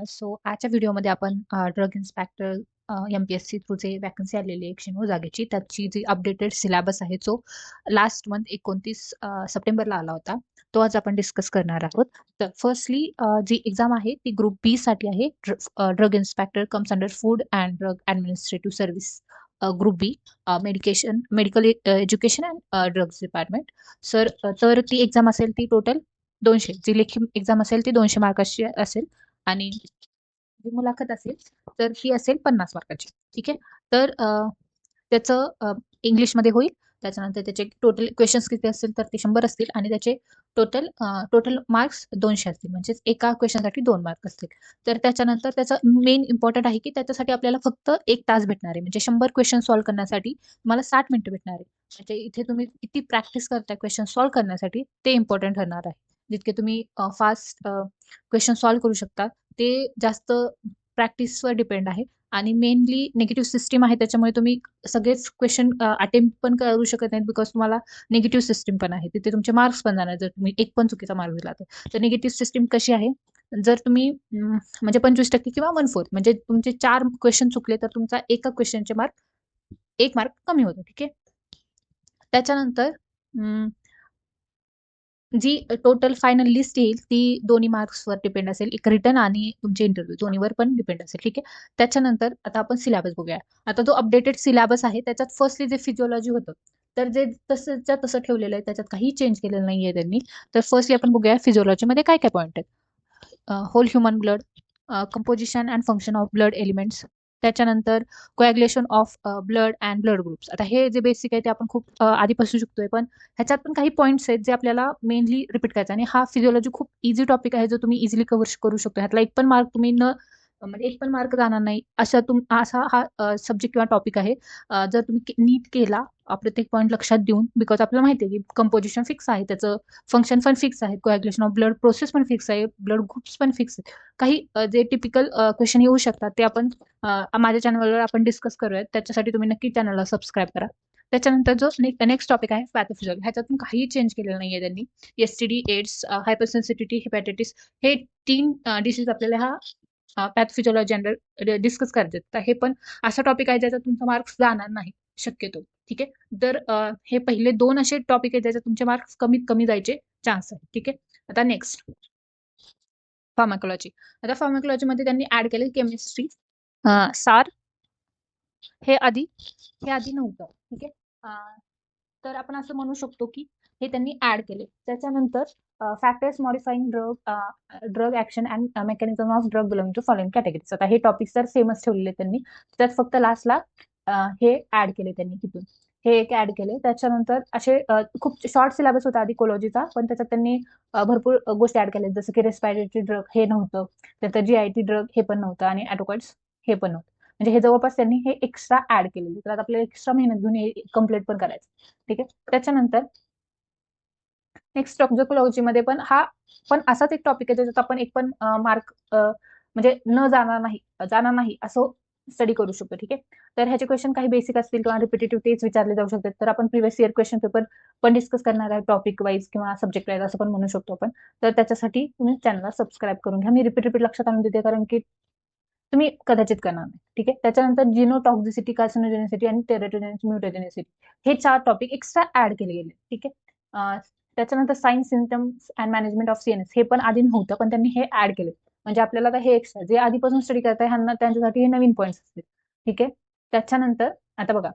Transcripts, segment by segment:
So आजच्या व्हिडिओमध्ये आपण ड्रग इन्स्पेक्टर MPSC थ्रूचे वॅकन्सी आलेली 109 जागेची त्याची जी अपडेटेड सिलेबस आहे जो लास्ट मंथ 29 सप्टेंबरला आला होता तो आज आपण डिस्कस करणार आहोत. तर फर्स्टली जी एक्झाम आहे ती ग्रुप बी साठी आहे. Drug inspector comes under food and drug administrative service group B medical education and drugs department. तर ती एक्झाम असेल ती टोटल 200 जी लेखी एक्झाम असेल ती 200 मार्काची असेल आणि जी मुलाखत असेल तर ती असेल 50 मार्काची. ठीक आहे. तर त्याचं इंग्लिशमध्ये होईल. त्याच्यानंतर त्याचे टोटल क्वेश्चन्स किती असतील तर ते 100 असतील आणि त्याचे टोटल मार्क्स 200 असतील. म्हणजेच एका क्वेश्चनसाठी 2 मार्क असतील. तर त्याच्यानंतर त्याचं मेन इम्पॉर्टंट आहे की त्याच्यासाठी आपल्याला फक्त 1 तास भेटणार आहे. म्हणजे 100 क्वेश्चन सॉल्व्ह करण्यासाठी तुम्हाला 60 मिनिटं भेटणार आहे. म्हणजे इथे तुम्ही किती प्रॅक्टिस करताय क्वेश्चन सॉल्व्ह करण्यासाठी ते इम्पॉर्टंट ठरणार आहे. जितके तुम्ही फास्ट क्वेश्चन सॉल्व्ह करू शकता ते जास्त प्रॅक्टिसवर डिपेंड आहे. आणि मेनली निगेटिव्ह सिस्टीम आहे त्याच्यामुळे तुम्ही सगळेच क्वेश्चन अटेम्प्ट पण करू शकत नाहीत बिकॉज तुम्हाला निगेटिव्ह सिस्टीम पण आहे. तिथे तुमचे मार्क्स पण जाणार जर तुम्ही एक पण चुकीचा मार्क दिला तर निगेटिव्ह सिस्टीम कशी आहे, जर तुम्ही म्हणजे 25% किंवा 1/4 म्हणजे तुमचे 4 क्वेश्चन चुकले तर तुमचा एका क्वेश्चनचे मार्क 1 मार्क कमी होतो. ठीक आहे. त्याच्यानंतर जी टोटल फायनल लिस्ट येईल ती दोन्ही मार्क्सवर डिपेंड असेल. एक रिटर्न आणि तुमचे इंटरव्ह्यू दोन्हीवर पण डिपेंड असेल. ठीक आहे. त्याच्यानंतर आता आपण सिलेबस बघूया. आता जो अपडेटेड सिलेबस आहे त्याच्यात फर्स्टली जे फिजिओलॉजी होतं तर जे तसंच्या तसं ठेवलेलं आहे त्याच्यात काही चेंज केलेलं नाहीये त्यांनी. तर फर्स्टली आपण बघूया फिजिओलॉजीमध्ये काय काय पॉईंट आहेत. Whole human blood, composition and function of blood elements, त्याच्यानंतर coagulation of blood and blood groups. आता हे जे बेसिक आहे ते आपण खूप आधीपासून शिकतोय, पण ह्याच्यात पण काही पॉईंट्स आहेत जे आपल्याला मेनली रिपीट करायचे आणि हा फिजिओलॉजी खूप इझी टॉपिक आहे जो तुम्ही इझिली कव्हर करू शकतो. ह्यातला एक पण मार्क तुम्ही म्हणजे एक पण मार्क जाणार नाही असा हा सब्जेक्ट किंवा टॉपिक आहे. जर तुम्ही नीट केला प्रत्येक पॉईंट लक्षात देऊन, बिकॉज आपल्याला माहिती आहे की कंपोजिशन फिक्स आहे, त्याचं फंक्शन पण फिक्स आहे, कोॲग्युलेशन ऑफ ब्लड प्रोसेस पण फिक्स आहे, ब्लड ग्रुप्स पण फिक्स आहेत. काही जे टिपिकल क्वेश्चन येऊ शकतात ते आपण माझ्या चॅनलवर आपण डिस्कस करूयात. त्याच्यासाठी तुम्ही नक्की चॅनलला सबस्क्राईब करा. त्याच्यानंतर जो नेक्स्ट टॉपिक आहे पॅथोफिजियोलॉजी, ह्याच्यातून काही चेंज केलेलं नाहीये त्यांनी. STD, एड्स, हायपरसेन्सिटिव्हिटी, हेपॅटायटिस हे 3 डिसीज आपल्याला हा पॅथोफिजियोलॉजी अंडर डिस्कस करायचे. तर हे पण असा टॉपिक आहे ज्याचा तुमचा मार्क्स जाणार नाही शक्यतो. ठीक आहे. तर हे पहिले 2 असे टॉपिक आहेत ज्याच्यात तुमचे मार्क्स कमीत कमी जायचे चान्स आहे. ठीक आहे. आता नेक्स्ट फार्माकोलॉजी. आता फार्माकोलॉजीमध्ये त्यांनी ऍड केले केमिस्ट्री, सार. हे आधी नव्हतं. ठीक आहे. तर आपण असं म्हणू शकतो की हे त्यांनी ऍड केले. त्याच्यानंतर factors modifying drug action and mechanism of drug belong to following categories. आता हे टॉपिक तर सेमच ठेवलेले त्यांनी, त्यात फक्त लास्टला हे ऍड केले त्यांनी तिथून. हे एक ऍड केले. त्याच्यानंतर असे खूप शॉर्ट सिलेबस होता आधी कोलॉजीचा, पण त्याच्यात त्यांनी भरपूर गोष्टी ऍड केल्या, जसं की रेस्पायरेटरी ड्रग हे नव्हतं, त्यानंतर GIT ड्रग हे पण नव्हतं आणि ॲटोकॉइड्स हे पण नव्हतं. म्हणजे हे जवळपास त्यांनी हे एक्स्ट्रा ऍड केलेले. तर आता आपल्याला एक्स्ट्रा मेहनत घेऊन हे कम्प्लीट पण करायचं. ठीक आहे. त्याच्यानंतर नेक्स्ट टॉक्झिकोलॉजीमध्ये पण हा पण असाच एक टॉपिक आहे ज्याच्यात आपण एक पण मार्क म्हणजे जाणार नाही असं स्टडी करू शकतो. ठीक आहे. तर ह्याचे क्वेश्चन काही बेसिक असतील किंवा रिपिटेटिव्ह तेच विचारले जाऊ शकतात. तर आपण प्रिव्हियस इयर क्वेश्चन पेपर पण डिस्कस करणार आहे टॉपिक वाईज किंवा सब्जेक्ट वाईज असं पण म्हणू शकतो आपण. तर त्याच्यासाठी तुम्ही चॅनलला सबस्क्राईब करून घ्या. मी रिपीट लक्षात आणून देते कारण की तुम्ही कदाचित करणार नाही. ठीक आहे. त्याच्यानंतर जिनोटॉक्झिसिटी, कार्सिनोजेनिसिटी आणि टेरेटोजेनिसिटी, म्युटेजेनिसिटी हे 4 टॉपिक एक्स्ट्रा ऍड केले गेले. ठीक आहे. त्याच्यानंतर science, symptoms and management of CNS हे पण आधी नव्हतं, पण त्यांनी हे ऍड केले. म्हणजे आपल्याला आता हे एक्स्ट्रा जे आधीपासून स्टडी करताय ह्यांना त्यांच्यासाठी हे नवीन पॉईंट्स असतील. ठीक आहे. त्याच्यानंतर आता बघा,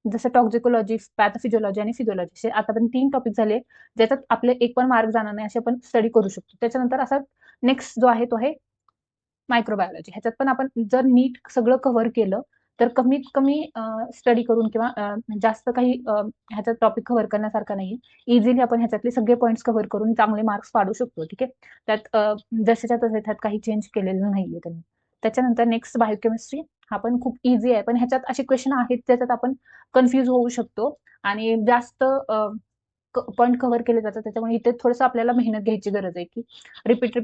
जसं टॉक्झिकोलॉजी, पॅथोफिजिओलॉजी आणि फिजिओलॉजी आतापर्यंत 3 टॉपिक झाले ज्याच्यात आपले एक पण मार्क जाणार नाही असे आपण स्टडी करू शकतो. त्याच्यानंतर असा नेक्स्ट जो आहे तो आहे मायक्रोबायोलॉजी. ह्याच्यात पण आपण जर नीट सगळं कव्हर केलं तर कमीत कमी स्टडी करून किंवा जास्त काही ह्याच्यात टॉपिक कव्हर करण्यासारखा नाहीये. इझिली आपण ह्याच्यातले सगळे पॉईंट्स कव्हर करून चांगले मार्क्स पाडू शकतो. ठीक आहे. त्यात जसेच्या तसे त्यात काही चेंज केलेलं नाहीये त्यांनी. त्याच्यानंतर नेक्स्ट बायोकेमिस्ट्री, हा पण खूप इझी आहे, पण ह्याच्यात असे क्वेश्चन आहेत ज्याच्यात आपण कन्फ्युज होऊ शकतो आणि जास्त पॉईंट कव्हर केले जातात. त्याच्यामुळे इथे थोडंसं आपल्याला मेहनत घ्यायची गरज आहे की रिपीट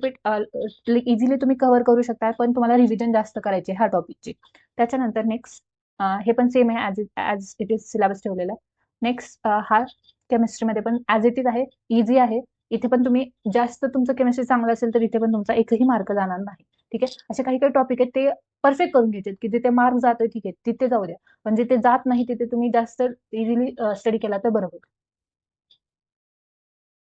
इझिली तुम्ही कव्हर करू शकता, पण तुम्हाला रिव्हिजन जास्त करायची ह्या टॉपिकची. त्याच्यानंतर नेक्स्ट हे पण सेम आहे, ऍज इट इज सिलेबस ठेवलेला आहे. नेक्स्ट हा केमिस्ट्रीमध्ये पण ऍज इट इज आहे, इझी आहे. इथे पण तुम्ही जास्त तुमचं केमिस्ट्री चांगलं असेल तर इथे पण तुमचा एकही मार्क जाणार नाही. ठीक आहे. असे काही काही टॉपिक आहेत ते परफेक्ट करून घ्यायचे की जिथे मार्क जातोय ठीक आहे तिथे जाऊ द्या, पण जिथे जात नाही तिथे तुम्ही जास्त इझिली स्टडी केला तर बरं होईल.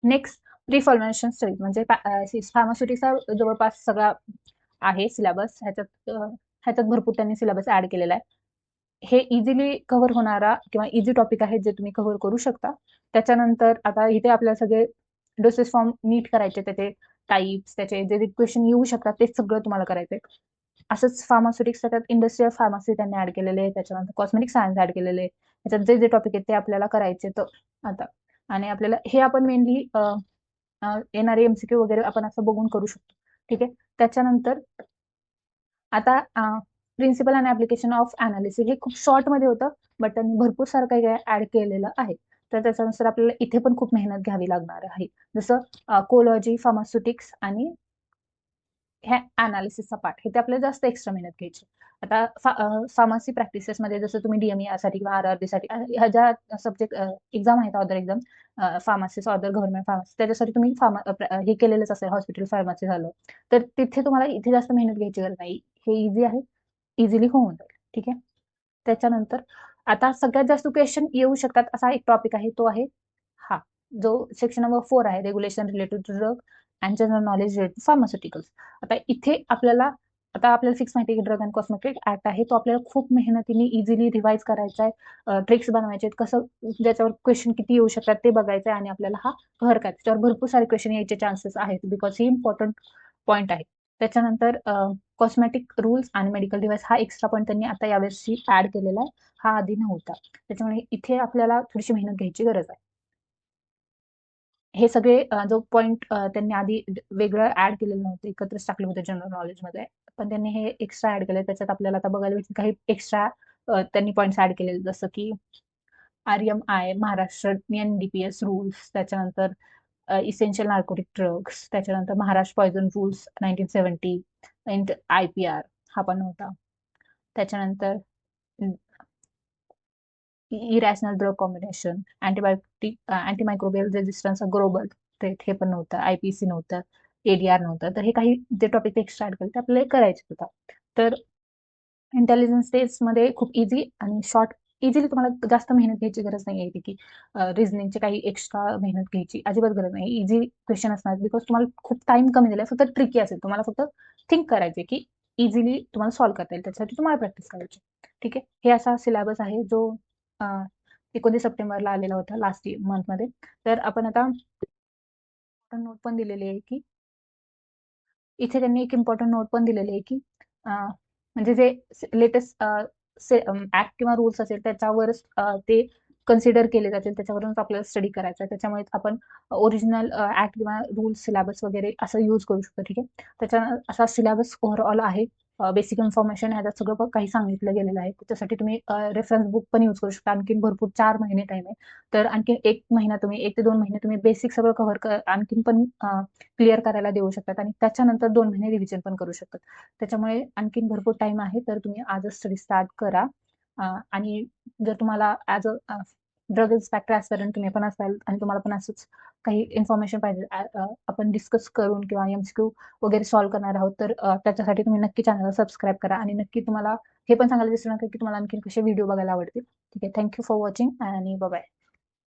नेक्स्ट प्री फॉर्म्युलेशन स्टडी म्हणजे फार्मास्युटिक्सचा जवळपास सगळा आहे सिलेबस. ह्याच्यात भरपूर त्यांनी सिलेबस ऍड केलेला आहे. हे इझिली कव्हर होणारा किंवा इझी टॉपिक आहे जे तुम्ही कव्हर करू शकता. त्याच्यानंतर आता इथे आपल्याला सगळे डोसेस फॉर्म नीट करायचे, त्याचे टाईप्स, त्याचे जे क्वेश्चन येऊ शकतात ते सगळं तुम्हाला करायचंय. असंच फार्मास्युटिक्स त्याच्यात इंडस्ट्रियल फार्मसी त्यांनी ऍड केलेले आहे, त्याच्यानंतर कॉस्मेटिक सायन्स ऍड केलेले आहे. त्याच्यात जे जे टॉपिक आहेत ते आपल्याला करायचे तर आता. आणि आपल्याला हे आपण मेनली येणारे एमसीक्यू वगैरे आपण असं बघून करू शकतो. ठीक आहे. त्याच्यानंतर आता प्रिन्सिपल आणि ऍप्लिकेशन ऑफ अनालिसिस हे खूप शॉर्ट मध्ये होतं, बट त्यांनी भरपूर सारं काही काही ऍड केलेलं आहे. तर त्याच्यानुसार आपल्याला इथे पण खूप मेहनत घ्यावी लागणार आहे. जसं कोलॉजी, फार्मास्युटिक्स आणि ह्या अनालिसिसचा पार्ट हे ते आपल्याला जास्त एक्स्ट्रा मेहनत घ्यायची. आता फार्मसी प्रॅक्टिसेसमध्ये जसं तुम्ही DME साठी किंवा RRB साठी ह्या ज्या सब्जेक्ट एक्झाम आहेत, other exam pharmacist, other government pharmacy, त्याच्यासाठी तुम्ही हे केलेलंच असेल, हॉस्पिटल फार्मसी झालं तर तिथे तुम्हाला इथे जास्त मेहनत घ्यायची गरज नाही. हे इझी आहे, इझिली होऊन जाईल. ठीक आहे. त्याच्यानंतर आता सगळ्यात जास्त क्वेश्चन येऊ शकतात असा एक टॉपिक आहे, तो आहे हा जो सेक्शन नंबर 4 आहे, regulation related to drug and general knowledge related pharmaceuticals. आता इथे आपल्याला फिक्स माहिती आहे की ड्रग अँड कॉस्मेटिक ऍक्ट आहे, तो आपल्याला खूप मेहनतीने इझिली रिवाइज करायचा आहे, ट्रिक्स बनवायचे आहेत, कसं ज्याच्यावर क्वेश्चन किती येऊ शकतात ते बघायचं आहे आणि आपल्याला हा कव्हर करायचा. त्याच्यावर भरपूर सारे क्वेश्चन यायचे चान्सेस आहेत बिकॉज ही इम्पॉर्टंट पॉईंट आहे. त्याच्यानंतर कॉस्मेटिक रूल्स आणि मेडिकल डिव्हाइस हा एक्स्ट्रा पॉईंट त्यांनी आता यावर्षी ऍड केलेला आहे, हा आधी नव्हता. त्याच्यामुळे इथे आपल्याला थोडीशी मेहनत घ्यायची गरज आहे. हे सगळे जो पॉईंट त्यांनी आधी वेगळं ऍड केलेलं नव्हतं, एकत्रच टाकलं होतं जनरल नॉलेजमध्ये, पण त्यांनी हे एक्स्ट्रा ऍड केलं. त्याच्यात आपल्याला आता बघायला भेटेल काही एक्स्ट्रा त्यांनी पॉईंट्स ऍड केलेले, जसं की RMI, महाराष्ट्र NDPS रूल्स, त्याच्यानंतर इसेन्शियल नार्कोटिक ड्रग्स, त्याच्यानंतर Maharashtra poison rules 1970 and IPR हा पण होता. त्याच्यानंतर irrational drug combination, antimicrobial resistance global threat हे पण नव्हतं, IPC नव्हतं, ADR नव्हतं. तर हे काही जे टॉपिक एक्स्ट्रा ऍड केले ते आपल्याला करायचे होता. तर इंटेलिजन्स टेस्ट मध्ये खूप इझी आणि शॉर्ट, इझिली तुम्हाला जास्त मेहनत घ्यायची गरज नाही आहे की रिझनिंगचे काही एक्स्ट्रा मेहनत घ्यायची अजिबात गरज नाही. इझी क्वेश्चन असणार बिकॉज तुम्हाला खूप टाइम कमी दिलाय, फक्त ट्रिकी असेल, तुम्हाला फक्त थिंक करायचे की इझिली तुम्हाला सॉल्व्ह करता येईल, त्याच्यासाठी तुम्हाला प्रॅक्टिस करायची. ठीक आहे. हे असा सिलेबस आहे जो 19 सप्टेंबरला आलेला होता लास्ट मंथ मध्ये. तर आपण आता नोट पण दिलेली आहे की इथे त्यांनी एक इम्पॉर्टंट नोट पण दिलेली आहे की म्हणजे जे लेटेस्ट ऍक्ट किंवा रूल्स असेल त्याच्यावरच ते कन्सिडर केले जातील, त्याच्यावरूनच आपल्याला स्टडी करायचं आहे. त्याच्यामुळे आपण ओरिजिनल ऍक्ट किंवा रूल्स सिलेबस वगैरे असं यूज करू शकतो. ठीक आहे. त्याच्या असा सिलेबस ओव्हरऑल आहे. बेसिक इन्फॉर्मेशन ह्याच्यात सगळं काही सांगितलं गेलेलं आहे. त्याच्यासाठी तुम्ही रेफरन्स बुक पण यूज करू शकता. आणखी भरपूर 4 महिने टाइम आहे, तर आणखी 1 महिना तुम्ही 1 ते 2 महिने तुम्ही बेसिक सगळं कव्हर आणखीन पण क्लिअर करायला देऊ शकतात आणि त्याच्यानंतर 2 महिने रिव्हिजन पण करू शकतात. त्याच्यामुळे आणखीन भरपूर टाइम आहे, तर तुम्ही आजच स्टडी स्टार्ट करा. आणि जर तुम्हाला ऍज अ ड्रग इन्स्पेक्टर ऍस्पिरंट तुम्ही पण असाल आणि तुम्हाला पण असंच काही इन्फॉर्मेशन पाहिजे, आपण डिस्कस करून किंवा MCQ वगैरे सॉल्व्ह करणार आहोत, तर त्याच्यासाठी तुम्ही नक्की चॅनलला सबस्क्राईब करा आणि नक्की तुम्हाला हे पण सांगायला विसरू नका की तुम्हाला आणखी कसे व्हिडिओ बघायला आवडतील. ठीक आहे. थँक्यू फॉर वॉचिंग आणि बाय.